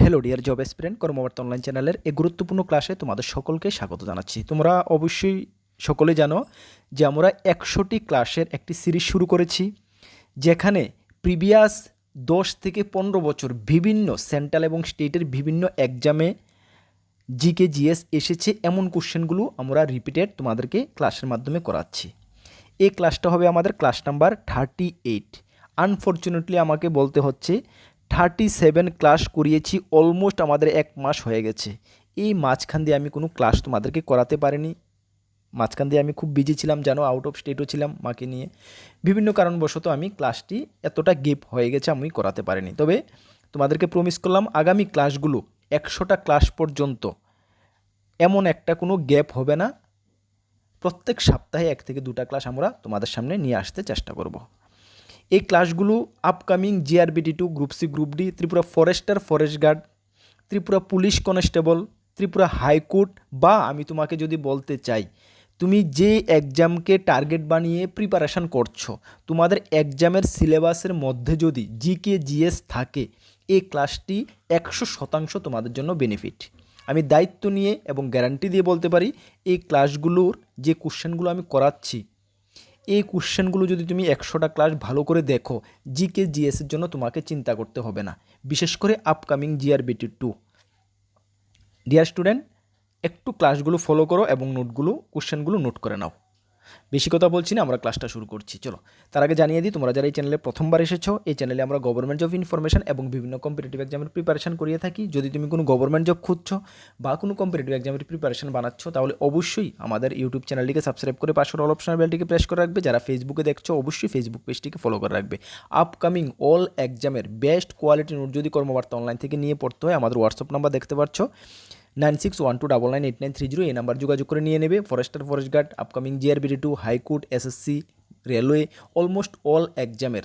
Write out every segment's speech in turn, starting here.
Hello dear job এসপিরেন্ট কর্মবার্তা online চ্যানেলের এই গুরুত্বপূর্ণ ক্লাসে তোমাদের সকলকে স্বাগত জানাচ্ছি। তোমরা অবশ্যই সকলে জানো যে আমরা 100টি ক্লাসের একটি সিরিজ শুরু করেছি, যেখানে প্রিভিয়াস 10 থেকে 15 বছর বিভিন্ন সেন্ট্রাল এবং স্টেটের বিভিন্ন এক্সামে জিকে জিএস এসেছে এমন কোশ্চেনগুলো আমরা রিপিটেড তোমাদেরকে ক্লাসের মাধ্যমে করাচ্ছি। এই ক্লাসটা হবে আমাদের ক্লাস নাম্বার 38। আনফর্চুনেটলি আমাকে বলতে হচ্ছে 37 ক্লাস করিয়েছি, অলমোস্ট আমাদের 1 মাস হয়ে গেছে। এই মাঝখান দিয়ে আমি কোনো ক্লাস তোমাদেরকে করাতে পারিনি। মাঝখান দিয়ে আমি খুব বিজি ছিলাম, জানো, আউট অফ স্টেটও ছিলাম, মাকে নিয়ে বিভিন্ন কারণবশত আমি ক্লাসটি এতটা গেপ হয়ে গেছে, আমি করাতে পারিনি। তবে তোমাদেরকে প্রমিস করলাম আগামী ক্লাসগুলো 100টা ক্লাস পর্যন্ত এমন একটা কোনো গ্যাপ হবে না। প্রত্যেক সপ্তাহে 1 থেকে 2টা ক্লাস আমরা তোমাদের সামনে নিয়ে আসতে চেষ্টা করব। এই ক্লাসগুলো upcoming JRBT two, group C, group D, Tripura forester, forest guard, Tripura police constable, Tripura high court, বা আমি তোমাকে যদি বলতে চাই তুমি যে এক্সামকে টার্গেট বানিয়ে প্রিপারেশান করছো, তোমাদের এক্সামের সিলেবাসের মধ্যে যদি জিকে জিএস থাকে, এই ক্লাসটি 100% তোমাদের জন্য বেনিফিট। আমি দায়িত্ব নিয়ে এবং গ্যারান্টি দিয়ে বলতে পারি, এই ক্লাসগুলোর যে কোশ্চেনগুলো আমি করাচ্ছি, এই কোশ্চেনগুলো যদি তুমি 100টা ক্লাস ভালো করে দেখো, জিকে জিএসের জন্য তোমাকে চিন্তা করতে হবে না, বিশেষ করে আপকামিং জিআরবিটি2। ডিয়ার স্টুডেন্ট, একটু ক্লাসগুলো ফলো করো এবং নোটগুলো, কোশ্চেনগুলো নোট করে নাও। বেশি কথা বলছি না, আমরা ক্লাসটা শুরু করছি। চলো, তার আগে জানিয়ে দিই, তোমরা যারা এই চ্যানেলে প্রথমবার এসেছো, এই চ্যানেলে আমরা গভর্নমেন্ট জব ইনফরমেশন এবং বিভিন্ন কম্পিটিটিভ এক্সামের প্রিপারেশন করিয়ে থাকি। যদি তুমি কোনো গভর্নমেন্ট জব খুঁজছো বা কোনো কম্পিটিটিভ এক্সামের প্রিপারেশন বানাচ্ছ, তাহলে অবশ্যই আমাদের ইউটিউব চ্যানেলটিকে সাবস্ক্রাইব করে পাশের অল অপশনাল বেলটিকে প্রেস করে রাখবে। যারা ফেসবুকে দেখছো, অবশ্যই ফেসবুক পেজটিকে ফলো করে রাখবে। আপকামিং অল এক্সামের বেস্ট কোয়ালিটি নোট যদি কর্মবার্তা অনলাইন থেকে নিয়ে পড়তে হয়, আমাদের হোয়াটসঅ্যাপ নাম্বার দেখতে পাচ্ছ 9612998930, এই নাম্বার যোগাযোগ করে নিয়ে নেবে। Forester, forest guard, upcoming JRBT two, high court, SSC, railway, almost all এক্সামের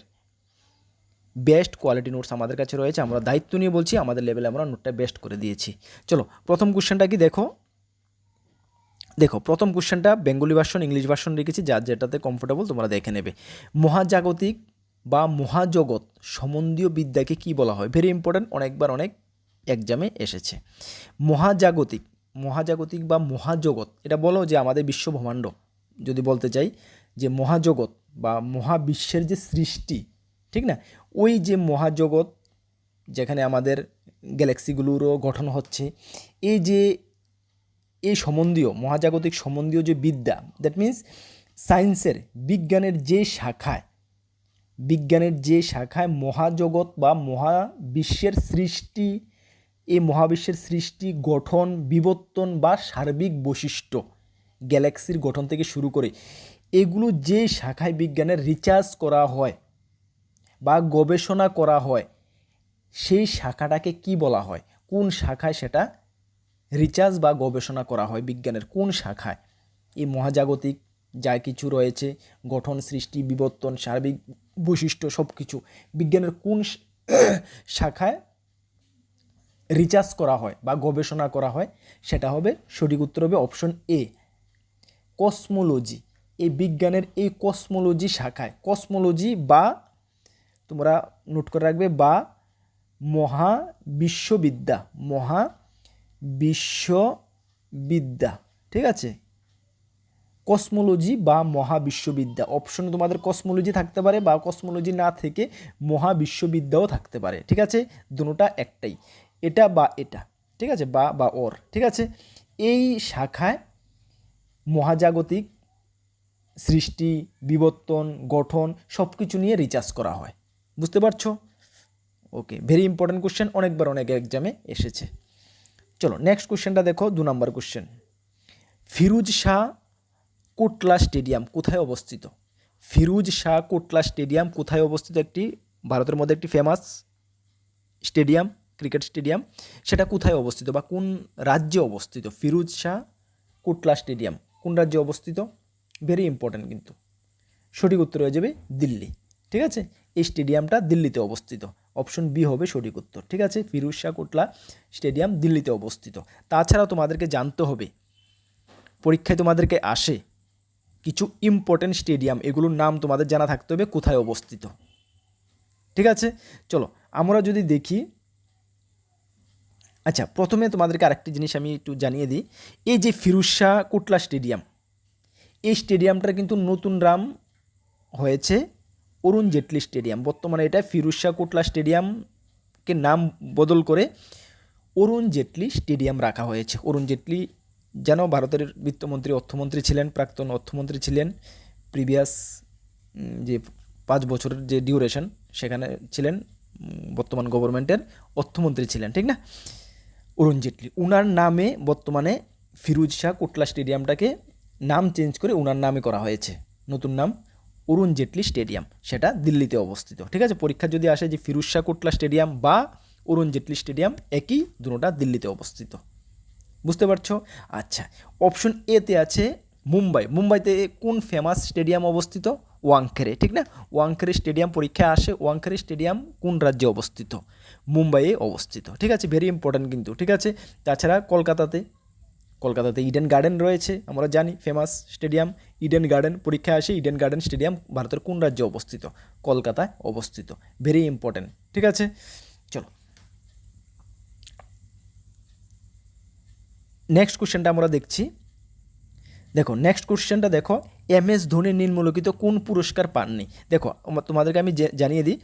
বেস্ট কোয়ালিটি নোটস আমাদের কাছে রয়েছে। আমরা দায়িত্ব নিয়ে বলছি, আমাদের লেভেলে আমরা নোটটা বেস্ট করে দিয়েছি। চলো, প্রথম কোশ্চেনটা কি দেখো। প্রথম কোশ্চেনটা বেঙ্গলি ভার্সন, ইংলিশ ভার্সন রেখেছি, যার যেটাতে কমফোর্টেবল তোমরা দেখে নেবে। মহাজাগতিক বা মহাজগৎ সম্বন্ধীয় বিদ্যাকে কি বলা হয়? ভেরি ইম্পর্ট্যান্ট, অনেকবার অনেক এক্সামে এসেছে। মহাজাগতিক, মহাজাগতিক বা মহাজগৎ, এটা বলো যে আমাদের বিশ্বব্রহ্মাণ্ড, যদি বলতে চাই যে মহাজগৎ বা মহাবিশ্বের যে সৃষ্টি, ঠিক না, ওই যে মহাজগৎ যেখানে আমাদের গ্যালাক্সিগুলোরও গঠন হচ্ছে, এই যে এই সম্বন্ধীয় মহাজাগতিক সম্বন্ধীয় যে বিদ্যা, দ্যাট মিন্স সায়েন্সের, বিজ্ঞানের যে শাখায় মহাজগৎ বা মহাবিশ্বের সৃষ্টি, এই মহাবিশ্বের সৃষ্টি, গঠন, বিবর্তন বা সার্বিক বৈশিষ্ট্য, গ্যালাক্সির গঠন থেকে শুরু করে এগুলো যে শাখায় বিজ্ঞানের রিসার্চ করা হয় বা গবেষণা করা হয়, সেই শাখাটাকে কি বলা হয়? কোন শাখায় সেটা রিসার্চ বা গবেষণা করা হয়, বিজ্ঞানের কোন শাখায়? এই মহাজাগতিক যা কিছু রয়েছে, গঠন, সৃষ্টি, বিবর্তন, সার্বিক বৈশিষ্ট্য, সব কিছু বিজ্ঞানের কোন শাখায় রিসার্চ করা হয় বা গবেষণা করা হয়, সেটা হবে, সঠিক উত্তর হবে অপশন এ, কসমোলজি। এই বিজ্ঞানের এই কসমোলজি শাখায়, কসমোলজি বা তোমরা নোট করে রাখবে, বা মহাবিশ্ববিদ্যা, মহাবিশ্ববিদ্যা, ঠিক আছে, কসমোলজি বা মহাবিশ্ববিদ্যা। অপশনে তোমাদের কসমোলজি থাকতে পারে বা কসমোলজি না থেকে মহাবিশ্ববিদ্যাও থাকতে পারে, ঠিক আছে, দুটোটা একটাই, এটা বা এটা, ঠিক আছে, বা ওর, ঠিক আছে। এই শাখায় মহাজাগতিক সৃষ্টি, বিবর্তন, গঠন সব কিছু নিয়ে রিসার্চ করা হয়। বুঝতে পারছো? ওকে, ভেরি ইম্পর্টেন্ট কোশ্চেন, অনেকবার অনেক এক্সামে এসেছে। চলো নেক্সট কোশ্চেনটা দেখো, 2 নম্বর কোশ্চেন। ফিরোজ শাহ কোটলা স্টেডিয়াম কোথায় অবস্থিত? ফিরোজ শাহ কোটলা স্টেডিয়াম কোথায় অবস্থিত? একটি ভারতের মধ্যে একটি ফেমাস স্টেডিয়াম, ক্রিকেট স্টেডিয়াম, সেটা কোথায় অবস্থিত বা কোন রাজ্যে অবস্থিত? ফিরোজ শাহ কোটলা স্টেডিয়াম কোন রাজ্যে অবস্থিত? ভেরি ইম্পর্ট্যান্ট, কিন্তু সঠিক উত্তর হয়ে যাবে দিল্লি, ঠিক আছে। এই স্টেডিয়ামটা দিল্লিতে অবস্থিত, অপশন বি হবে সঠিক উত্তর, ঠিক আছে। ফিরোজ শাহ কোটলা স্টেডিয়াম দিল্লিতে অবস্থিত। তাছাড়াও তোমাদেরকে জানতে হবে, পরীক্ষায় তোমাদেরকে আসে কিছু ইম্পর্টেন্ট স্টেডিয়াম, এগুলোর নাম তোমাদের জানা থাকতে হবে কোথায় অবস্থিত, ঠিক আছে। চলো আমরা যদি দেখি আচ্ছা, প্রথমে তোমাদেরকে আরেকটি জিনিস আমি একটু জানিয়ে দিই। এই যে ফিরোজ শাহ কোটলা স্টেডিয়াম, এই স্টেডিয়ামটার কিন্তু নতুন নাম হয়েছে অরুণ জেটলি স্টেডিয়াম। বর্তমানে এটা ফিরোজ শাহ কোটলা স্টেডিয়ামকে নাম বদল করে অরুণ জেটলি স্টেডিয়াম রাখা হয়েছে। অরুণ জেটলি যেন ভারতের বিত্তমন্ত্রী, অর্থমন্ত্রী ছিলেন, প্রাক্তন অর্থমন্ত্রী ছিলেন, প্রিভিয়াস যে 5 বছরের যে ডিউরেশন সেখানে ছিলেন, বর্তমান গভর্নমেন্টের অর্থমন্ত্রী ছিলেন, ঠিক না? অরুণ জেটলি, উনার নামে বর্তমানে ফিরোজ শাহ কোটলা স্টেডিয়ামটাকে নাম চেঞ্জ করে উনার নামে করা হয়েছে। নতুন নাম অরুণ জেটলি স্টেডিয়াম, সেটা দিল্লিতে অবস্থিত, ঠিক আছে? পরীক্ষা যদি আসে যে ফিরোজ শাহ কোটলা স্টেডিয়াম বা অরুণ জেটলি স্টেডিয়াম, একই, দুটোটা দিল্লিতে অবস্থিত। বুঝতে পারছো? আচ্ছা, অপশন এতে আছে মুম্বাই। মুম্বাইতে কোন ফেমাস স্টেডিয়াম অবস্থিত? ওয়াংখেড়ে, ঠিক না? ওয়াংখেড়ে স্টেডিয়াম পরীক্ষায় আসে। ওয়াংখেড়ে স্টেডিয়াম কোন রাজ্যে অবস্থিত? মুম্বাইয়ে অবস্থিত, ঠিক আছে? ভেরি ইম্পর্ট্যান্ট কিন্তু, ঠিক আছে? তাছাড়া কলকাতাতে ইডেন গার্ডেন রয়েছে, আমরা জানি ফেমাস স্টেডিয়াম ইডেন গার্ডেন। পরীক্ষায় আসে ইডেন গার্ডেন স্টেডিয়াম ভারতের কোন রাজ্যে অবস্থিত? কলকাতায় অবস্থিত। ভেরি ইম্পর্ট্যান্ট, ঠিক আছে? চলো নেক্সট কোশ্চেনটা আমরা দেখছি। দেখো নেক্সট কোশ্চেনটা দেখো, MS ধোনি নিম্নলিখিত কোন পুরস্কার পাননি? দেখো তোমাদেরকে আমি জানিয়ে দিই,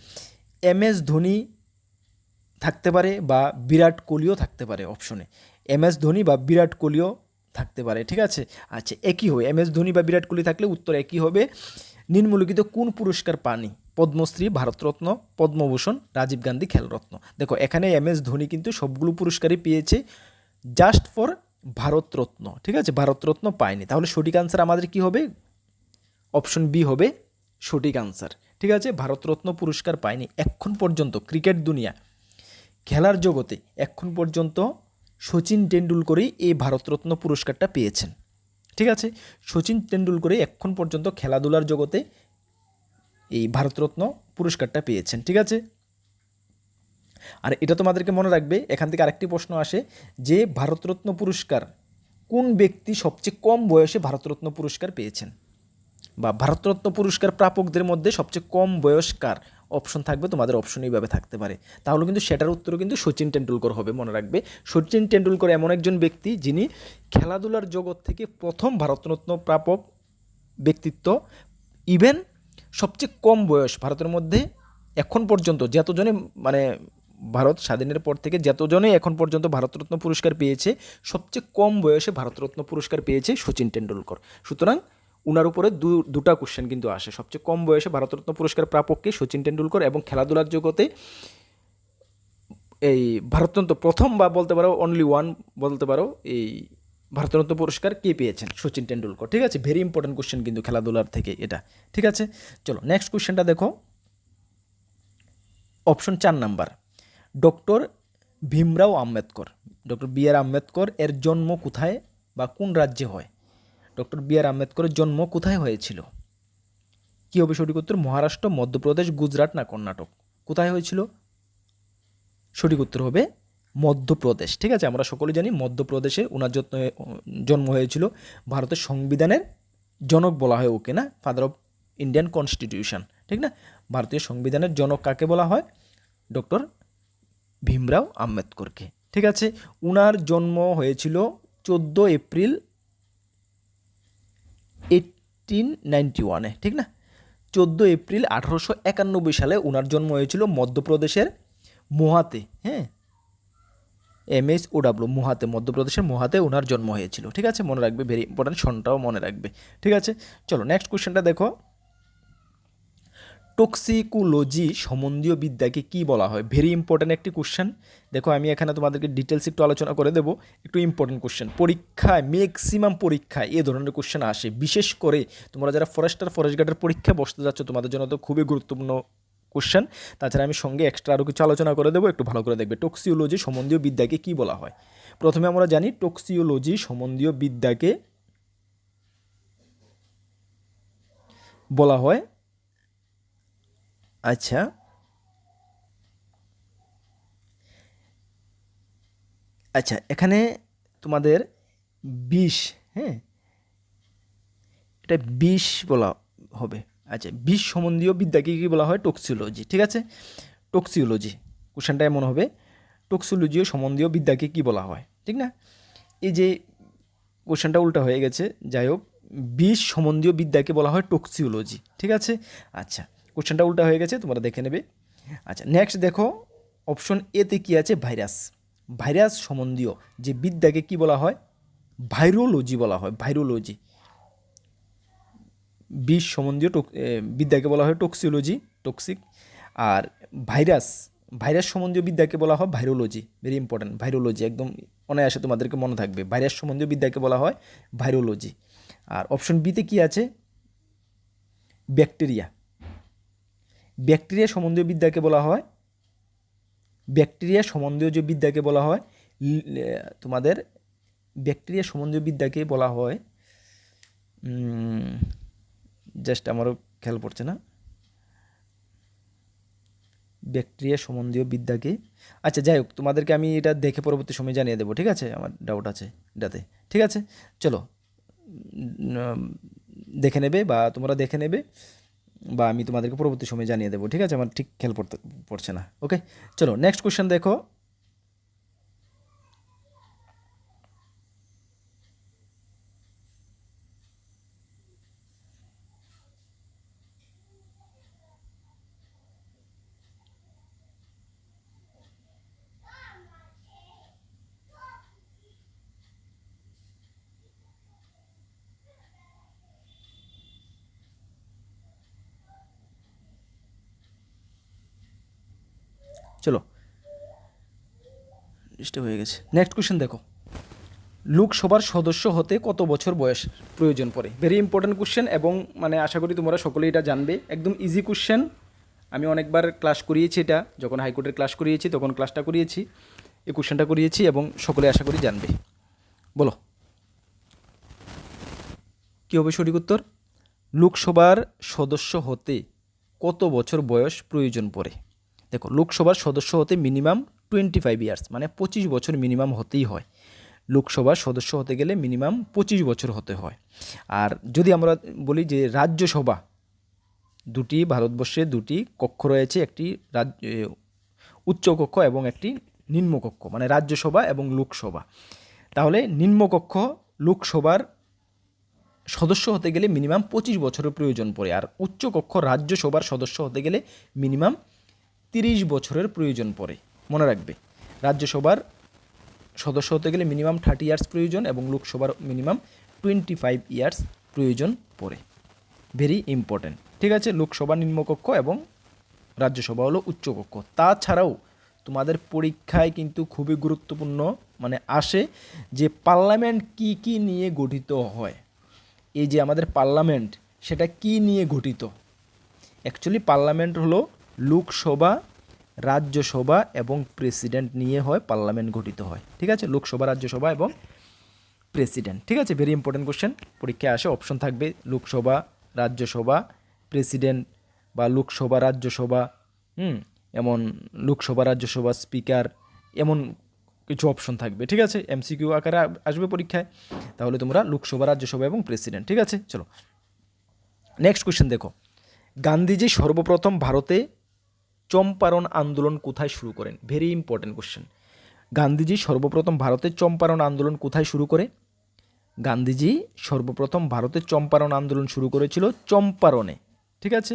MS ধোনি থাকতে পারে বা বিরাট কোহলিও থাকতে পারে অপশনে। MS ধোনি বা বিরাট কোহলিও থাকতে পারে, ঠিক আছে? আচ্ছা, একই হবে, MS ধোনি বা বিরাট কোহলি থাকলে উত্তর একই হবে। নিম্নলিখিত কোন পুরস্কার পাননি? পদ্মশ্রী, ভারতরত্ন, পদ্মভূষণ, রাজীব গান্ধী খেলরত্ন। দেখো এখানে MS ধোনি কিন্তু সবগুলো পুরস্কারই পেয়েছে, জাস্ট ফর ভারতরত্ন, ঠিক আছে? ভারতরত্ন পায়নি। তাহলে সঠিক আনসার আমাদের কি হবে? অপশন বি হবে সঠিক আনসার, ঠিক আছে? ভারতরত্ন পুরস্কার পায়নি এখন পর্যন্ত। ক্রিকেট দুনিয়া, খেলার জগতে এখন পর্যন্ত সচিন টেন্ডুলকরই এই ভারতরত্ন পুরস্কারটা পেয়েছেন, ঠিক আছে? সচিন টেন্ডুলকরই এখন পর্যন্ত খেলাধুলার জগতে এই ভারতরত্ন পুরস্কারটা পেয়েছেন, ঠিক আছে? আর এটা তোমাদেরকে মনে রাখবে, এখান থেকে আরেকটি প্রশ্ন আসে যে ভারতরত্ন পুরস্কার কোন ব্যক্তি সবচেয়ে কম বয়সে ভারতরত্ন পুরস্কার পেয়েছেন, বা ভারতরত্ন পুরস্কার প্রাপকদের মধ্যে সবচেয়ে কম বয়স্কার। অপশন থাকবে তোমাদের, অপশন এইভাবে থাকতে পারে। তাহলে কিন্তু সেটার উত্তরও কিন্তু সচিন টেন্ডুলকর হবে, মনে রাখবে। সচিন টেন্ডুলকর এমন একজন ব্যক্তি যিনি খেলাধুলার জগৎ থেকে প্রথম ভারতরত্ন প্রাপক ব্যক্তিত্ব। ইভেন সবচেয়ে কম বয়স ভারতের মধ্যে এখন পর্যন্ত যতজনে, মানে ভারত স্বাধীনের পর থেকে যতজনে এখন পর্যন্ত ভারতরত্ন পুরস্কার পেয়েছে, সবচেয়ে কম বয়সে ভারতরত্ন পুরস্কার পেয়েছে সচিন টেন্ডুলকর। সুতরাং উনার উপরে দুটা কোশ্চেন কিন্তু আসে, সবচেয়ে কম বয়সে ভারতরত্ন পুরস্কার প্রাপককে সচিন টেন্ডুলকর, এবং খেলাধুলার জগতে এই ভারতরত্ন প্রথম, বা বলতে পারো অনলি ওয়ান বলতে পারো, এই ভারতরত্ন পুরস্কার কে পেয়েছেন? সচিন টেন্ডুলকর, ঠিক আছে? ভেরি ইম্পর্টেন্ট কোশ্চেন কিন্তু খেলাধুলার থেকে এটা, ঠিক আছে? চলো নেক্সট কোশ্চেনটা দেখো, option 4 number, doctor Bhimrao Ambedkar, doctor BR Ambedkar এর জন্ম কোথায় বা কোন রাজ্যে হয়? ডক্টর BR আম্বেদকরের জন্ম কোথায় হয়েছিল? কী হবে সঠিক উত্তর? মহারাষ্ট্র, মধ্যপ্রদেশ, গুজরাট না কর্ণাটক? কোথায় হয়েছিল? সঠিক উত্তর হবে মধ্যপ্রদেশ, ঠিক আছে? আমরা সকলে জানি মধ্যপ্রদেশে ওনার জন্ম হয়েছিল। ভারতের সংবিধানের জনক বলা হয় ওকে, না? ফাদার অফ ইন্ডিয়ান কনস্টিটিউশন, ঠিক না? ভারতীয় সংবিধানের জনক কাকে বলা হয়? ডক্টর ভীমরাও আম্বেদকরকে, ঠিক আছে? উনার জন্ম হয়েছিল 14 এপ্রিল 1891-এ, ঠিক না? 14 এপ্রিল 1891 সালে উনার জন্ম হয়েছিল মধ্যপ্রদেশের মোহাতে, হ্যাঁ, MHOW, মোহাতে, মধ্যপ্রদেশের মোহাতে ওনার জন্ম হয়েছিল, ঠিক আছে? মনে রাখবে, ভেরি ইম্পর্টেন্ট, সনটাও মনে রাখবে, ঠিক আছে? চলো নেক্সট কোশ্চেনটা দেখো, টক্সিকোলজি সম্বন্ধীয় বিদ্যাকে কি বলা হয়? ভেরি ইম্পর্টেন্ট একটি কোশ্চেন। দেখো আমি এখানে তোমাদেরকে ডিটেলস একটু আলোচনা করে দেবো, একটু ইম্পর্টেন্ট কোশ্চেন। পরীক্ষায় ম্যাক্সিমাম পরীক্ষায় এ ধরনের কোশ্চেন আসে, বিশেষ করে তোমরা যারা ফরেস্ট গার্ডের পরীক্ষায় বসতে যাচ্ছ, তোমাদের জন্য তো খুবই গুরুত্বপূর্ণ কোশ্চেন। তাছাড়া আমি সঙ্গে এক্সট্রা আরও কিছু আলোচনা করে দেবো, একটু ভালো করে দেখবে। টক্সিওলজি সম্বন্ধীয় বিদ্যাকে কি বলা হয়? প্রথমে আমরা জানি টক্সিওলজি সম্বন্ধীয় বিদ্যাকে বলা হয়, আচ্ছা আচ্ছা, এখানে তোমাদের বিষ, হ্যাঁ, এটা বিষ বলা হবে। আচ্ছা, বিষ সম্বন্ধীয় বিদ্যাকে কী বলা হয়? টক্সিওলজি, ঠিক আছে? টক্সিওলজি কোশ্চেনটা এমন হবে, টক্সোলজি সম্বন্ধীয় বিদ্যাকে কি বলা হয়, ঠিক না? এই যে কোশ্চেনটা উল্টা হয়ে গেছে, যাই হোক, বিষ সম্বন্ধীয় বিদ্যাকে বলা হয় টক্সিওলজি, ঠিক আছে? আচ্ছা, কোশ্চেনটা উল্টা হয়ে গেছে, তোমরা দেখে নেবে। আচ্ছা, নেক্সট দেখো, অপশন এতে কি আছে? ভাইরাস। ভাইরাস সম্বন্ধীয় যে বিদ্যাকে কি বলা হয়? ভাইরোলজি বলা হয়, ভাইরোলজি। বিষ সম্বন্ধীয় বিদ্যাকে বলা হয় টক্সিওলজি, টক্সিক। আর ভাইরাস ভাইরাস সম্বন্ধীয় বিদ্যাকে বলা হয় ভাইরোলজি। ভেরি ইম্পর্ট্যান্ট, ভাইরোলজি একদম অনায়াসে তোমাদেরকে মনে থাকবে। ভাইরাস সম্বন্ধীয় বিদ্যাকে বলা হয় ভাইরোলজি। আর অপশন বিতে কি আছে? ব্যাকটেরিয়া। ব্যাকটেরিয়া সম্বন্ধীয় বিদ্যাকে বলা হয়, ব্যাকটেরিয়া সম্বন্ধীয় যে বিদ্যাকে বলা হয় তোমাদের ব্যাকটেরিয়া সম্বন্ধীয় বিদ্যাকে বলা হয়, জাস্ট আমারও খেয়াল পড়ছে না, ব্যাকটেরিয়া সম্বন্ধীয় বিদ্যাকে, আচ্ছা যাই হোক, তোমাদেরকে আমি এটা দেখে পরবর্তী সময় জানিয়ে দেবো, ঠিক আছে? আমার ডাউট আছে এটাতে, ঠিক আছে? চলো, দেখে নেবে বা তোমরা দেখে নেবে, বা আমি তোমাদেরকে পরবর্তী সময় জানিয়ে দেবো, ঠিক আছে? আমার ঠিক খেয়াল পড়ছে না। ওকে, চলো নেক্সট কোশ্চেন দেখো। চলো, ডিস্টার্ব হয়ে গেছে। নেক্সট কোশ্চেন দেখো, লোকসভার সদস্য হতে কত বছর বয়স প্রয়োজন পড়ে? ভেরি ইম্পর্ট্যান্ট কোশ্চেন, এবং মানে আশা করি তোমরা সকলেই এটা জানবে। একদম ইজি কোশ্চেন, আমি অনেকবার ক্লাস করিয়েছি এটা, যখন হাইকোর্টের ক্লাস করিয়েছি তখন ক্লাসটা করিয়েছি, এই কোশ্চেনটা করিয়েছি, এবং সকলে আশা করি জানবে। বলো কী হবে সঠিক উত্তর? লোকসভার সদস্য হতে কত বছর বয়স প্রয়োজন পড়ে? দেখো, লোকসভার সদস্য হতে মিনিমাম 25 ইয়ার্স, মানে 25 বছর মিনিমাম হতেই হয়। লোকসভার সদস্য হতে গেলে মিনিমাম 25 বছর হতে হয়। আর যদি আমরা বলি যে রাজ্যসভা, দুটি ভারতবর্ষে দুটি কক্ষ রয়েছে, একটি উচ্চকক্ষ এবং একটি নিম্নকক্ষ, মানে রাজ্যসভা এবং লোকসভা। তাহলে নিম্নকক্ষ লোকসভার সদস্য হতে গেলে মিনিমাম 25 বছরের প্রয়োজন পড়ে, আর উচ্চকক্ষ রাজ্যসভার সদস্য হতে গেলে মিনিমাম 30 বছরের প্রয়োজন পড়ে। মনে রাখবে, রাজ্যসভার সদস্য হতে গেলে মিনিমাম 30 ইয়ার্স প্রয়োজন, এবং লোকসভার মিনিমাম 25 ইয়ার্স প্রয়োজন পড়ে। ভেরি ইম্পর্ট্যান্ট, ঠিক আছে? লোকসভা নিম্নকক্ষ এবং রাজ্যসভা হলো উচ্চকক্ষ। তাছাড়াও তোমাদের পরীক্ষায় কিন্তু খুবই গুরুত্বপূর্ণ মানে আসে যে পার্লামেন্ট কি কি নিয়ে গঠিত হয়। এই যে আমাদের পার্লামেন্ট, সেটা কি নিয়ে গঠিত? অ্যাকচুয়ালি পার্লামেন্ট হলো লোকসভা, রাজ্যসভা এবং প্রেসিডেন্ট নিয়ে হয় পার্লামেন্ট গঠিত হয়, ঠিক আছে? লোকসভা, রাজ্যসভা এবং প্রেসিডেন্ট, ঠিক আছে? ভেরি ইম্পর্টেন্ট কোশ্চেন, পরীক্ষায় আসে, অপশন থাকবে লোকসভা, রাজ্যসভা, প্রেসিডেন্ট, বা লোকসভা, রাজ্যসভা, এমন লোকসভা, রাজ্যসভা স্পিকার, এমন কিছু অপশন থাকবে, ঠিক আছে? এমসিকিউ আকারে আসবে পরীক্ষায়। তাহলে তোমরা লোকসভা, রাজ্যসভা এবং প্রেসিডেন্ট, ঠিক আছে? চলো নেক্সট কোশ্চেন দেখো, গান্ধীজি সর্বপ্রথম ভারতে চম্পারণ আন্দোলন কোথায় শুরু করেন? Very important question. গান্ধীজি সর্বপ্রথম ভারতে চম্পারণ আন্দোলন কোথায় শুরু করে? গান্ধীজি সর্বপ্রথম ভারতে চম্পারণ আন্দোলন শুরু করেছিল চম্পারণে, ঠিক আছে?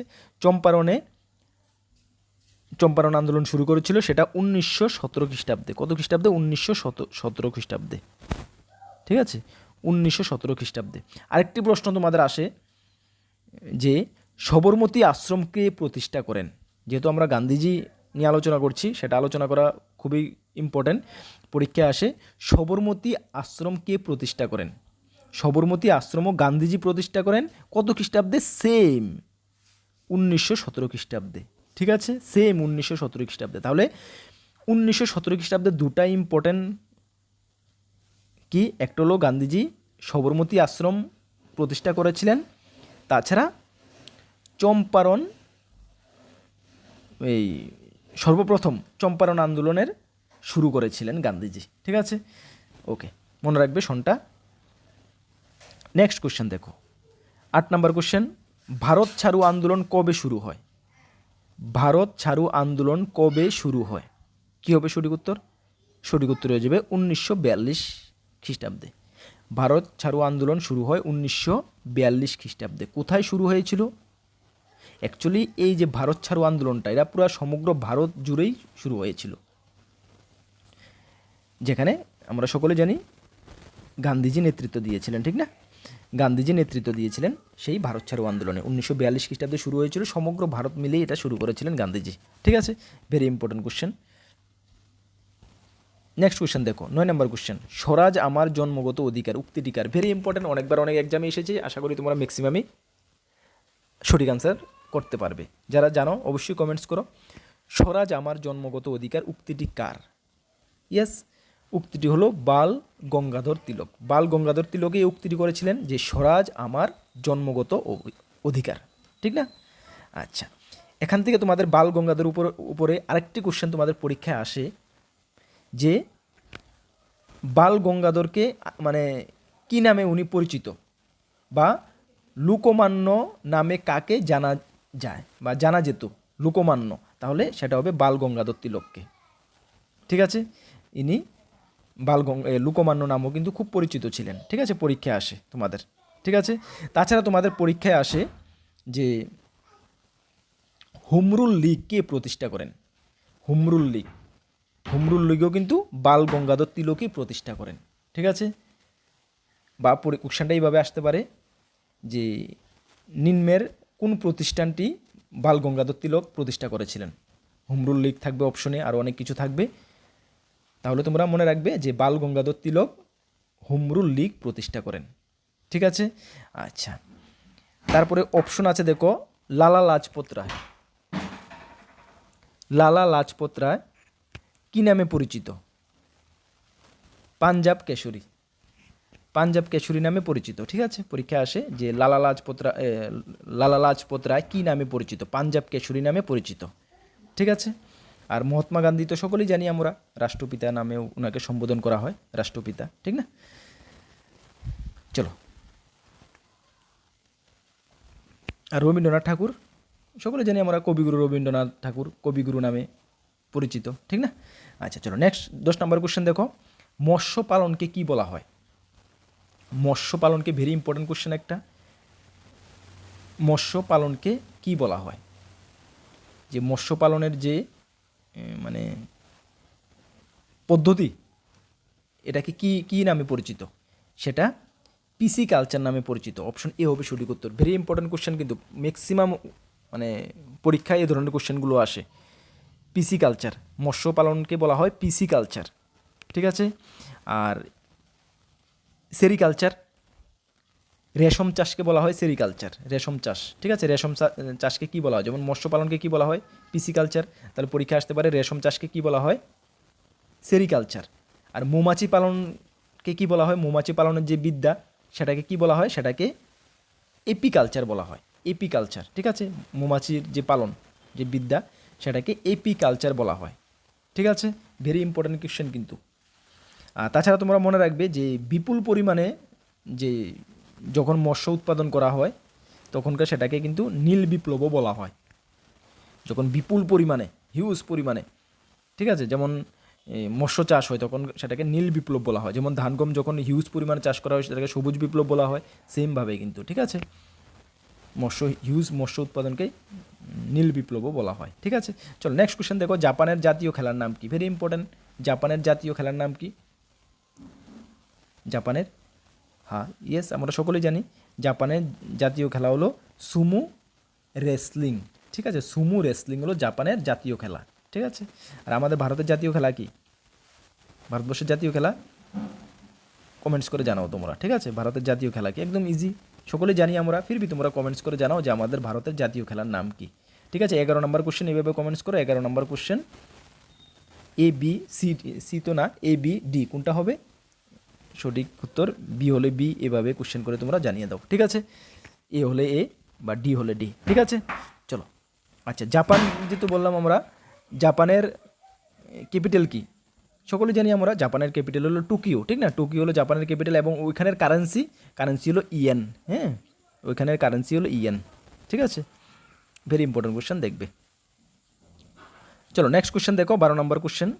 চম্পারণ আন্দোলন শুরু করেছিল, সেটা 1917 খ্রিস্টাব্দে। কত খ্রিস্টাব্দে? 1917 খ্রিস্টাব্দে, ঠিক আছে? 1917 খ্রিস্টাব্দে। আরেকটি প্রশ্ন তোমাদের আসে যে সবরমতী আশ্রমকে প্রতিষ্ঠা করেন? যেহেতু আমরা গান্ধীজি নিয়ে আলোচনা করছি, সেটা আলোচনা করা খুবই ইম্পর্ট্যান্ট, পরীক্ষায় আসে। সবরমতী আশ্রম কে প্রতিষ্ঠা করেন? সবরমতী আশ্রমও গান্ধীজি প্রতিষ্ঠা করেন কত খ্রিস্টাব্দে? সেম 1917 খ্রিস্টাব্দে, ঠিক আছে? সেম 1917 খ্রিস্টাব্দে। তাহলে 1917 খ্রিস্টাব্দে দুটা ইম্পর্ট্যান্ট কি, একটা হলো গান্ধীজি সবরমতী আশ্রম প্রতিষ্ঠা করেছিলেন, তাছাড়া চম্পারণ, এই সর্বপ্রথম চম্পারণ আন্দোলনের শুরু করেছিলেন গান্ধীজি, ঠিক আছে? ওকে, মনে রাখবে শোনটা। নেক্সট কোশ্চেন দেখো, 8 নম্বর কোশ্চেন, ভারত ছাড়ো আন্দোলন কবে শুরু হয়? ভারত ছাড়ো আন্দোলন কবে শুরু হয়? কী হবে সঠিক উত্তর? সঠিক উত্তর হয়ে যাবে 1942 খ্রিস্টাব্দে। ভারত ছাড়ো আন্দোলন শুরু হয় 1942 খ্রিস্টাব্দে। কোথায় শুরু হয়েছিল? অ্যাকচুয়ালি এই যে ভারত ছাড়ো আন্দোলনটা এটা পুরো সমগ্র ভারত জুড়েই শুরু হয়েছিল, যেখানে আমরা সকলে জানি গান্ধীজি নেতৃত্ব দিয়েছিলেন, ঠিক না? গান্ধীজি নেতৃত্ব দিয়েছিলেন সেই ভারত ছাড়ো আন্দোলনে। 1942 খ্রিস্টাব্দে শুরু হয়েছিল, সমগ্র ভারত মিলেই এটা শুরু করেছিলেন গান্ধীজি, ঠিক আছে? Very important question. Next question দেখো, 9 নম্বর কোশ্চেন, স্বরাজ আমার জন্মগত অধিকার উক্তিটিকার। ভেরি ইম্পর্টেন্ট, অনেকবার অনেক এক্সামে এসেছে, আশা করি তোমরা ম্যাক্সিমামই সঠিক আনসার করতে পারবে। যারা জানো অবশ্যই কমেন্টস করো। স্বরাজ আমার জন্মগত অধিকার উক্তিটি কার? ইয়েস, উক্তিটি হলো বাল গঙ্গাধর তিলক। বাল গঙ্গাধর তিলক এই উক্তিটি করেছিলেন যে স্বরাজ আমার জন্মগত অধিকার, ঠিক না? আচ্ছা, এখান থেকে তোমাদের বাল গঙ্গাধর উপরে আরেকটি কোশ্চেন তোমাদের পরীক্ষায় আসে যে বাল গঙ্গাধরকে মানে কি নামে উনি পরিচিত, বা লোকমান্য নামে কাকে জানা যায় বা জানা যেত লোকমান্য, তাহলে সেটা হবে বাল গঙ্গাধর তিলককে, ঠিক আছে? ইনি লোকমান্য নামও কিন্তু খুব পরিচিত ছিলেন, ঠিক আছে? পরীক্ষায় আসে তোমাদের, ঠিক আছে? তাছাড়া তোমাদের পরীক্ষায় আসে যে হুমরুল লীগ কে প্রতিষ্ঠা করেন? হুমরুল লীগও কিন্তু বাল গঙ্গাধর তিলকই প্রতিষ্ঠা করেন, ঠিক আছে? বা কোশ্চেনটা এইভাবে আসতে পারে যে নিম্নের কোন প্রতিষ্ঠানটি বাল গঙ্গাধর তিলক প্রতিষ্ঠা করেছিলেন? হুমরুল লীগ থাকবে অপশনে, আরও অনেক কিছু থাকবে, তাহলে তোমরা মনে রাখবে যে বাল গঙ্গাধর তিলক হুমরুল লীগ প্রতিষ্ঠা করেন, ঠিক আছে? আচ্ছা, তারপরে অপশন আছে দেখো, লালা লাজপত রায়। লালা লাজপত রায় কী নামে পরিচিত? পাঞ্জাব কেশরী। পাঞ্জাব কেশরী নামে পরিচিত, ঠিক আছে? পরীক্ষায় আসে যে লালা লাজপত রায় কী নামে পরিচিত? পাঞ্জাব কেশরী নামে পরিচিত, ঠিক আছে? আর মহাত্মা গান্ধী তো সকলেই জানি আমরা, রাষ্ট্রপিতা নামেও ওনাকে সম্বোধন করা হয়, রাষ্ট্রপিতা, ঠিক না? চলো, আর রবীন্দ্রনাথ ঠাকুর সকলে জানি আমরা, কবিগুরু রবীন্দ্রনাথ ঠাকুর কবিগুরু নামে পরিচিত, ঠিক না? আচ্ছা চলো, নেক্সট 10 নম্বর কোশ্চেন দেখো, মৎস্য পালনকে কি বলা হয়? মৎস্য পালনকে, ভেরি ইম্পর্টেন্ট কোশ্চেন একটা, মৎস্য পালনকে কি বলা হয়? যে মৎস্য পালনের যে মানে পদ্ধতি, এটাকে কি কি নামে পরিচিত? সেটা পিসি কালচার নামে পরিচিত। অপশন এ হবে সঠিক উত্তর। ভেরি ইম্পর্টেন্ট কোশ্চেন, কিন্তু ম্যাক্সিমাম মানে পরীক্ষায় এই ধরনের কোশ্চেনগুলো আসে। পিসি কালচার, মৎস্য পালনকে বলা হয় পিসি কালচার, ঠিক আছে? আর সেরিকালচার, রেশম চাষকে বলা হয় সেরিকালচার, রেশম চাষ, ঠিক আছে? রেশম চাষকে কি বলা হয়? যেমন মৎস্য পালনকে কি বলা হয়? পিসি কালচার। তাহলে পরীক্ষা আসতে পারে রেশম চাষকে কি বলা হয়? সেরিকালচার। আর মৌমাছি পালনকে কি বলা হয়? মৌমাছি পালনের যে বিদ্যা, সেটাকে কি বলা হয়? সেটাকে এপিকালচার বলা হয়, এপিকালচার, ঠিক আছে? মৌমাছির যে পালন, যে বিদ্যা, সেটাকে এপিকালচার বলা হয়, ঠিক আছে? ভেরি ইম্পর্টেন্ট কোয়েশ্চেন কিন্তু। তাছাড়া তোমরা মনে রাখবে যে বিপুল পরিমাণে যে যখন মৎস্য উৎপাদন করা হয় তখনকার সেটাকে কিন্তু নীল বিপ্লবও বলা হয়। যখন বিপুল পরিমাণে, হিউজ পরিমাণে, ঠিক আছে, যেমন মৎস্য চাষ হয় তখন সেটাকে নীল বিপ্লব বলা হয়। যেমন ধান গম যখন হিউজ পরিমাণে চাষ করা হয় সেটাকে সবুজ বিপ্লব বলা হয়, সেমভাবে কিন্তু, ঠিক আছে? হিউজ মৎস্য উৎপাদনকে নীল বিপ্লবও বলা হয়, ঠিক আছে? চলো নেক্সট কোশ্চেন দেখো, জাপানের জাতীয় খেলার নাম কি? ভেরি ইম্পর্টেন্ট, জাপানের জাতীয় খেলার নাম কি? জাপানের, হ্যাঁ ইয়েস, আমরা সকলেই জানি জাপানের জাতীয় খেলা হলো সুমো রেসলিং, ঠিক আছে? সুমো রেসলিং হলো জাপানের জাতীয় খেলা, ঠিক আছে? আর আমাদের ভারতের জাতীয় খেলা কি? ভারতবর্ষের জাতীয় খেলা কমেন্টস করে জানাও তোমরা, ঠিক আছে? ভারতের জাতীয় খেলা কি? একদম ইজি, সকলে জানি আমরা, ফিরবি তোমরা কমেন্টস করে জানাও যে আমাদের ভারতের জাতীয় খেলার নাম কি, ঠিক আছে? 11 নম্বর কোশ্চেন এইভাবে কমেন্টস করো। 11 নম্বর question, A B C, C তো না, এ বি ডি কোনটা হবে? সঠিক উত্তর বি হলে বি, এভাবে কোশ্চেন করে তোমরা জানিয়ে দাও, ঠিক আছে? এ হলে এ বা ডি হলে ডি, ঠিক আছে? চলো, আচ্ছা জাপান যেহেতু বললাম আমরা, জাপানের ক্যাপিটাল কি? সকলে জানি আমরা জাপানের ক্যাপিটাল হলো টোকিও, ঠিক না? টোকিও হলো জাপানের ক্যাপিটাল, এবং ওইখানের কারেন্সি হলো ইয়েন, হ্যাঁ, ওইখানের কারেন্সি হলো ইয়েন, ঠিক আছে? ভেরি ইম্পর্টেন্ট কোশ্চেন, দেখবে। চলো নেক্সট কোশ্চেন দেখো, 12 নম্বর কোশ্চেন,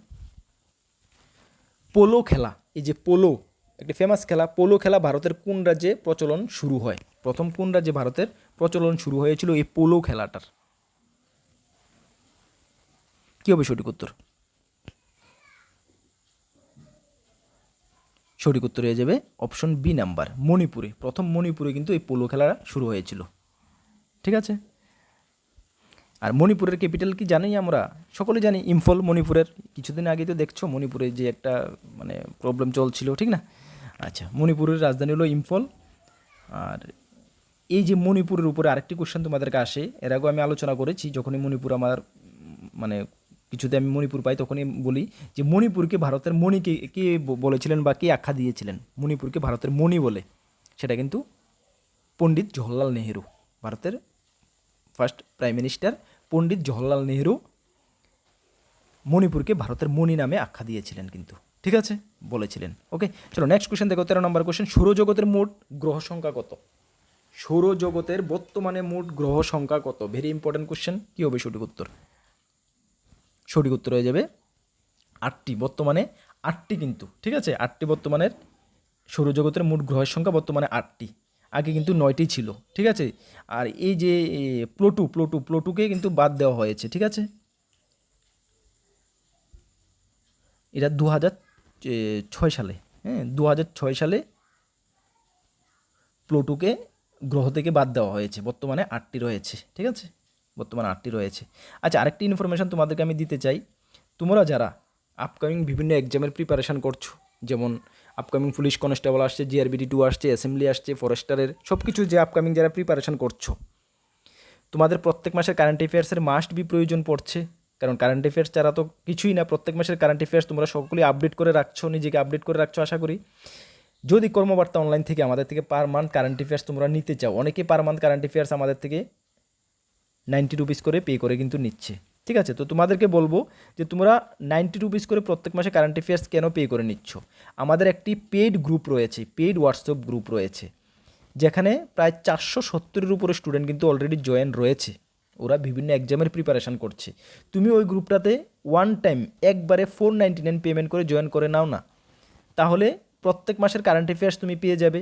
পোলো খেলা, এই যে পোলো একটি ফেমাস খেলা, পোলো খেলা ভারতের কোন রাজ্যে প্রচলন শুরু হয়? প্রথম কোন রাজ্যে ভারতের প্রচলন শুরু হয়েছিল এই পোলো খেলাটার? কী হবে সঠিক উত্তর? সঠিক উত্তর হয়ে যাবে অপশন বি নাম্বার, মণিপুরে। প্রথম মণিপুরে কিন্তু এই পোলো খেলা শুরু হয়েছিল। ঠিক আছে, আর মণিপুরের ক্যাপিটাল কি জানি আমরা? সকলে জানি ইম্ফল। মণিপুরের কিছুদিন আগে তো দেখছো মণিপুরে যে একটা মানে প্রবলেম চলছিল, ঠিক না? আচ্ছা, মণিপুরের রাজধানী হলো ইম্ফল। আর এই যে মণিপুরের উপরে আরেকটি কোশ্চেন তোমাদেরকে আসে, এর আগেও আমি আলোচনা করেছি। যখনই মণিপুর আমার মানে কিছুতে আমি মণিপুর পাই তখনই বলি যে মণিপুরকে ভারতের মণিকে কে বলেছিলেন বা কে আখ্যা দিয়েছিলেন মণিপুরকে ভারতের মণি বলে? সেটা কিন্তু পণ্ডিত জওহরলাল নেহেরু, ভারতের first prime minister Pandit Jawaharlal Nehru মণিপুরকে ভারতের মণি নামে আখ্যা দিয়েছিলেন কিন্তু, ঠিক আছে, বলেছিলেন। ওকে, চলো নেক্সট কোশ্চেন দেখো, 13 নম্বর কোশ্চেন। সৌরজগতের মোট গ্রহ সংখ্যা কত? সৌরজগতের বর্তমানে মোট গ্রহ সংখ্যা কত? Very important question. কী হবে সঠিক উত্তর? সঠিক উত্তর হয়ে যাবে 8টি। বর্তমানে 8টি কিন্তু, ঠিক আছে, 8টি বর্তমানের সৌরজগতের মোট গ্রহের সংখ্যা বর্তমানে 8টি। আগে কিন্তু 9টি ছিল, ঠিক আছে। আর এই যে প্লুটোকে কিন্তু বাদ দেওয়া হয়েছে, ঠিক আছে। এটা 2006 সালে, হ্যাঁ 2006 সালে প্লুটোকে গ্রহ থেকে বাদ দেওয়া হয়েছে। বর্তমানে 8টি রয়েছে, ঠিক আছে, বর্তমানে 8টি রয়েছে। আচ্ছা, আরেকটি ইনফরমেশান তোমাদেরকে আমি দিতে চাই। তোমরা যারা আপকামিং বিভিন্ন এক্সামের প্রিপারেশান করছো, যেমন আপকামিং পুলিশ কনস্টেবল আসছে, জিআরবিডি 2 আসছে, অ্যাসেম্বলি আসছে, ফরেস্টারের সব কিছু যে আপকামিং যারা প্রিপারেশান করছো, তোমাদের প্রত্যেক মাসের কারেন্ট অ্যাফেয়ার্সের মাস্ট বি প্রয়োজন পড়ছে। কারণ কারেন্ট অ্যাফেয়ার্স ছাড়া তো কিছুই না। প্রত্যেক মাসের কারেন্ট অ্যাফেয়ার্স তোমরা সকলেই আপডেট করে রাখছো, নিজেকে আপডেট করে রাখছো আশা করি। যদি কর্মবার্তা অনলাইন থেকে আমাদের থেকে পার মান্থ কারেন্ট অ্যাফেয়ার্স তোমরা নিতে চাও, অনেকে পার মান্থ কারেন্ট অ্যাফেয়ার্স আমাদের থেকে 90 রুপিস করে পে করে কিন্তু নিচ্ছে, ঠিক আছে। তো তোমাদেরকে বলবো যে তোমরা 90 রুপিস করে প্রত্যেক মাসে কারেন্ট অ্যাফেয়ার্স কেন পে করে নিচ্ছ? আমাদের একটি পেইড গ্রুপ রয়েছে, পেইড হোয়াটসঅ্যাপ গ্রুপ রয়েছে, যেখানে প্রায় 470-এর উপরে স্টুডেন্ট কিন্তু অলরেডি জয়েন রয়েছে। ওরা বিভিন্ন এক্সামের প্রিপারেশান করছে। তুমি ওই গ্রুপটাতে ওয়ান টাইম একবারে 499 পেমেন্ট করে জয়েন করে নাও না, তাহলে প্রত্যেক মাসের কারেন্ট অ্যাফেয়ার্স তুমি পেয়ে যাবে।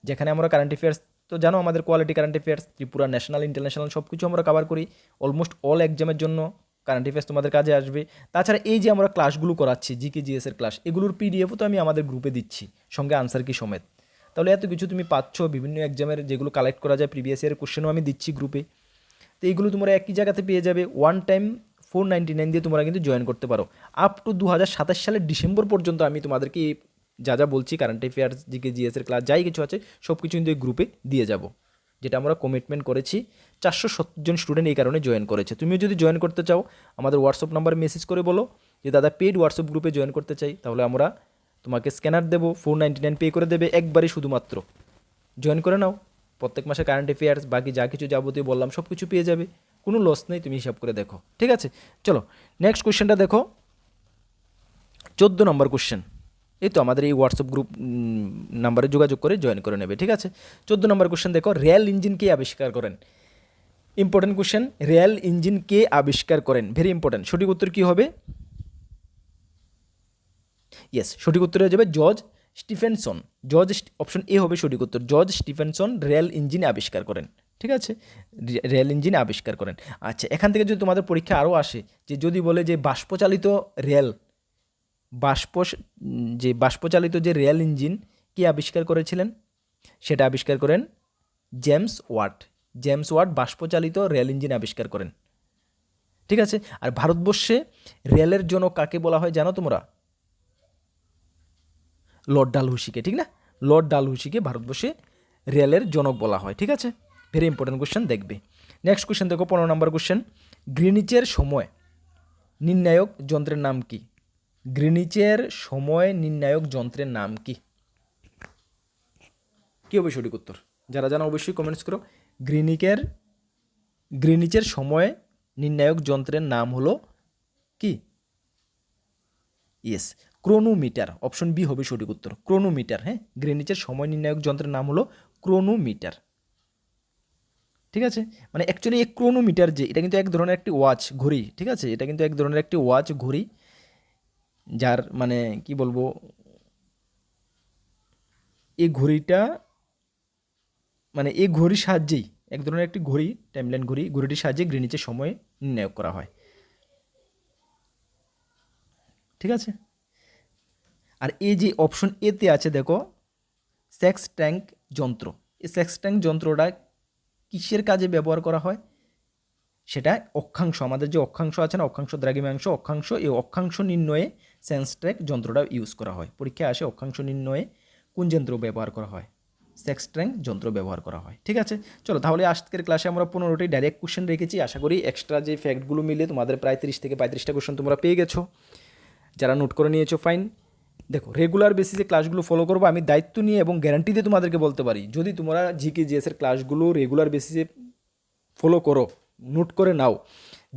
যেখানে আমরা কারেন্ট অ্যাফেয়ার্স তো জানো, আমাদের quality current affairs Tripura, national, international সব কিছু আমরা কভার করি। অলমোস্ট অল এক্সামের জন্য কারেন্ট অ্যাফেয়ার্স তোমাদের কাজে আসবে। তাছাড়া এই যে আমরা ক্লাসগুলো করাচ্ছি, জিকে জিএসের ক্লাস, এগুলোর পিডিএফও তো আমি আমাদের গ্রুপে দিচ্ছি, সঙ্গে আনসার কি সমেত। তাহলে এত কিছু তুমি পাচ্ছ। বিভিন্ন এক্সামের যেগুলো কালেক্ট করা যায় প্রিভিয়াস ইয়ারের কোশ্চেনও আমি দিচ্ছি গ্রুপে। তো এইগুলো তোমরা একই জায়গাতে পেয়ে যাবে। ওয়ান টাইম 499 দিয়ে তোমরা কিন্তু জয়েন করতে পারো। আপ টু 2027 সালের ডিসেম্বর পর্যন্ত আমি তোমাদেরকে যা যা বলছি কারেন্ট অ্যাফেয়ার্স, জিকে জিএসের ক্লাস যাই কিছু আছে সব কিছু কিন্তু এই গ্রুপে দিয়ে যাব, যেটা আমরা কমিটমেন্ট করেছি। 470 জন স্টুডেন্ট এই কারণে জয়েন করেছে। তুমিও যদি জয়েন করতে চাও আমাদের হোয়াটসঅ্যাপ নাম্বারে মেসেজ করে বলো যে দাদা পেইড হোয়াটসঅ্যাপ গ্রুপে জয়েন করতে চাই, তাহলে আমরা তোমাকে স্ক্যানার দেবো, 499 পে করে দেবে একবারই, শুধুমাত্র জয়েন করে নাও। প্রত্যেক মাসে কারেন্ট অ্যাফেয়ার্স বাকি যা কিছু যাবতীয় বললাম সব কিছু পেয়ে যাবে, কোনো লস নেই, তুমি হিসাব করে দেখো, ঠিক আছে। চলো নেক্সট কোশ্চেনটা দেখো, 14 নম্বর কোশ্চেন। এই তো আমাদের এই হোয়াটসঅ্যাপ গ্রুপ নাম্বারে যোগাযোগ করে জয়েন করে নেবে, ঠিক আছে। 14 নম্বর কোশ্চেন দেখো, রেল ইঞ্জিন কে আবিষ্কার করেন? ইম্পর্টেন্ট কোশ্চেন, রেল ইঞ্জিন কে আবিষ্কার করেন? Very important. সঠিক উত্তর কী হবে? ইয়েস, সঠিক উত্তর হয়ে যাবে জর্জ স্টিফেনসন। অপশন এ হবে সঠিক উত্তর। জর্জ স্টিফেনসন রেল ইঞ্জিন আবিষ্কার করেন, ঠিক আছে, রেল ইঞ্জিন আবিষ্কার করেন। আচ্ছা, এখান থেকে যদি তোমাদের পরীক্ষা আরও আসে যে যদি বলে যে বাষ্পচালিত রেল, বাষ্পচালিত যে রেল ইঞ্জিন কে আবিষ্কার করেছিলেন? সেটা আবিষ্কার করেন জেমস ওয়াট। জেমস ওয়াট বাষ্পচালিত রেল ইঞ্জিন আবিষ্কার করেন, ঠিক আছে। আর ভারতবর্ষে রেলের জনক কাকে বলা হয় জানো তোমরা? লর্ড ডালহৌসিকে, ঠিক না? লর্ড ডালহৌসিকে ভারতবর্ষে রেলের জনক বলা হয়, ঠিক আছে। ভেরি ইম্পর্টেন্ট কোশ্চেন, দেখবে। নেক্সট কোশ্চেন দেখো, 15 নম্বর কোশ্চেন। গ্রিনিচের সময় নির্ণায়ক যন্ত্রের নাম কি? গ্রিনিচের সময় নির্ণায়ক যন্ত্রের নাম কি? কী হবে সঠিক উত্তর? যারা জানো অবশ্যই কমেন্টস করো। গ্রিনিচের সময় নির্ণায়ক যন্ত্রের নাম হলো কি? Yes, chronometer. অপশন বি হবে সঠিক উত্তর, ক্রোনোমিটার। হ্যাঁ, গ্রিনিচের সময় নির্ণায়ক যন্ত্রের নাম হলো ক্রোনোমিটার, ঠিক আছে। মানে অ্যাকচুয়ালি এই ক্রোনোমিটার যে, এটা কিন্তু এক ধরনের একটি ওয়াচ, ঘড়ি, ঠিক আছে। এটা কিন্তু এক ধরনের একটি ওয়াচ, ঘড়ি। যার মানে কি বলবো, এই ঘড়িটা মানে এই ঘড়ির সাহায্যেই, এক ধরনের একটি ঘড়ি, টাইমলাইন ঘড়ি, ঘড়িটির সাহায্যে গ্রিনিচের সময় নির্ণয় করা হয়। ঠিক আছে। আর এই যে অপশন এতে আছে দেখো, সেক্স ট্যাঙ্ক যন্ত্র। এই সেক্স ট্যাঙ্ক যন্ত্রটা কিসের কাজে ব্যবহার করা হয়? সেটা অক্ষাংশ, আমাদের যে অক্ষাংশ আছে না, অক্ষাংশ দ্রাঘিমাংশ অক্ষাংশ, এই অক্ষাংশ নির্ণয়ে সেন্স ট্র্যাক যন্ত্রটা ইউজ করা হয়। পরীক্ষায় আসে অক্ষাংশ নির্ণয়ে কোন যন্ত্র ব্যবহার করা হয়? সেক্স ট্র্যাক যন্ত্র ব্যবহার করা হয়। ঠিক আছে, চলো তাহলে আজকের ক্লাসে আমরা 15টি ডাইরেক্ট কোশ্চেন রেখেছি। আশা করি এক্সট্রা যে ফ্যাক্টগুলো মিলে তোমাদের প্রায় 30 থেকে 35টা কোশ্চেন তোমরা পেয়ে গেছো। যারা নোট করে নিয়েছো ফাইন। দেখো, রেগুলার বেসিসে ক্লাসগুলো ফলো করবো আমি দায়িত্ব নিয়ে এবং গ্যারান্টি দিয়ে তোমাদেরকে বলতে পারি। যদি তোমরা জিকে জিএসের ক্লাসগুলো রেগুলার বেসিসে ফলো করো, নোট করে নাও,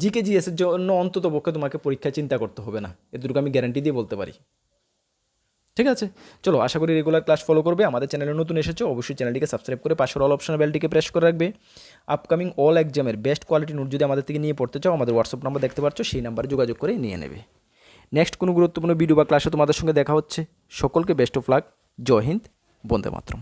জিকে জিএসের জন্য অন্তত পক্ষে তোমাকে পরীক্ষা চিন্তা করতে হবে না, এটুকু আমি গ্যারান্টি দিয়ে বলতে পারি। ঠিক আছে, চলো আশা করি রেগুলার ক্লাস ফলো করবে। আমাদের চ্যানেলে নতুন এসেছো, অবশ্যই চ্যানেলটিকে সাবস্ক্রাইব করে পাশের অল অপশন বেলটিকে প্রেস করে রাখবে। আপকামিং অল এক্সামের বেস্ট কোয়ালিটি নোট যদি আমাদের থেকে নিয়ে পড়তে চাও, আমাদের হোয়াটসঅ্যাপ নাম্বার দেখতে পাচ্ছ, সেই নাম্বারে যোগাযোগ করে নিয়ে নেবে। নেক্সট কোনো গুরুত্বপূর্ণ ভিডিও বা ক্লাসে তোমাদের সঙ্গে দেখা হচ্ছে। সকলকে বেস্ট অফ লাক। জয় হিন্দ, বন্দে মাতরম।